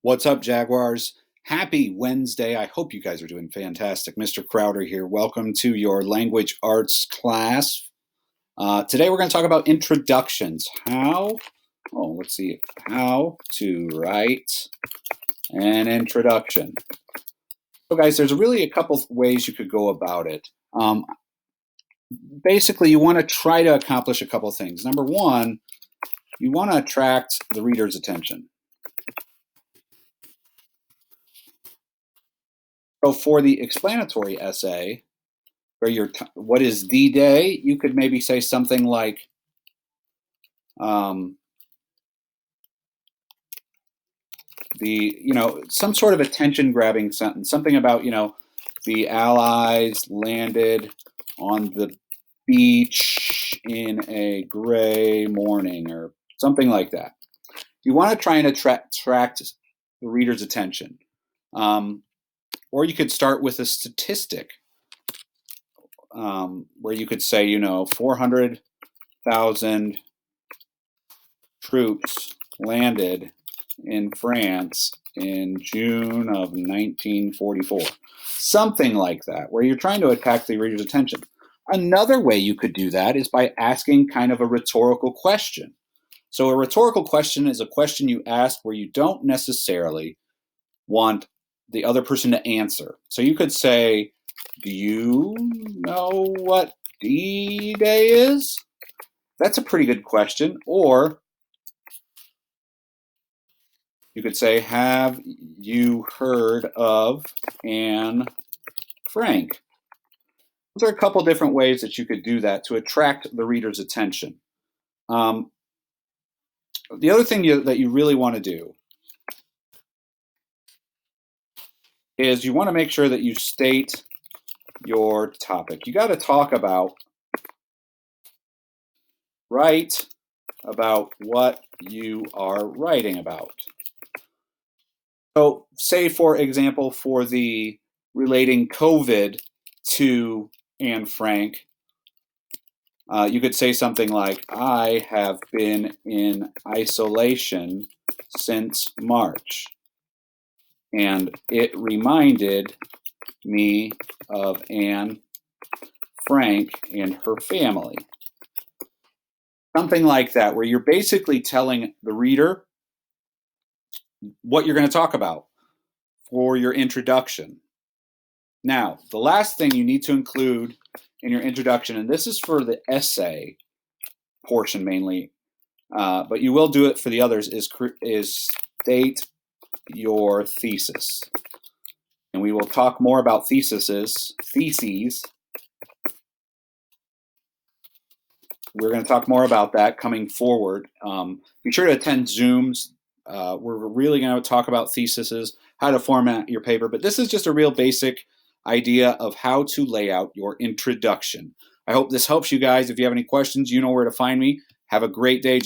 What's up, Jaguars? Happy Wednesday. I hope you guys are doing fantastic. Mr. Crowder here. Welcome to your language arts class. Today we're going to talk about introductions. How to write an introduction. So guys, there's really a couple ways you could go about it. Basically, you want to try to accomplish a couple things. Number one, you want to attract the reader's attention. So for the explanatory essay, or what is the day, you could maybe say something like, some sort of attention-grabbing sentence, something about, the Allies landed on the beach in a gray morning, or something like that. You want to try and attract the reader's attention. Or you could start with a statistic, where you could say, 400,000 troops landed in France in June of 1944. Something like that, where you're trying to attract the reader's attention. Another way you could do that is by asking kind of a rhetorical question. So a rhetorical question is a question you ask where you don't necessarily want the other person to answer. So you could say, do you know what D-Day is? That's a pretty good question. Or you could say, have you heard of Anne Frank? Those are a couple different ways that you could do that to attract the reader's attention. The other thing that you really want to do is you want to make sure that you state your topic. You got to write about what you are writing about. So say, for example, for the relating COVID to Anne Frank, you could say something like, I have been in isolation since March, and it reminded me of Anne Frank and her family. Something like that, where you're basically telling the reader what you're going to talk about for your introduction. Now, the last thing you need to include in your introduction, and this is for the essay portion mainly, but you will do it for the others, is state your thesis. And we will talk more about theses. We're going to talk more about that coming forward. Be sure to attend Zooms. We're really going to talk about theses, how to format your paper, but this is just a real basic idea of how to lay out your introduction. I hope this helps you guys. If you have any questions, you know where to find me. Have a great day.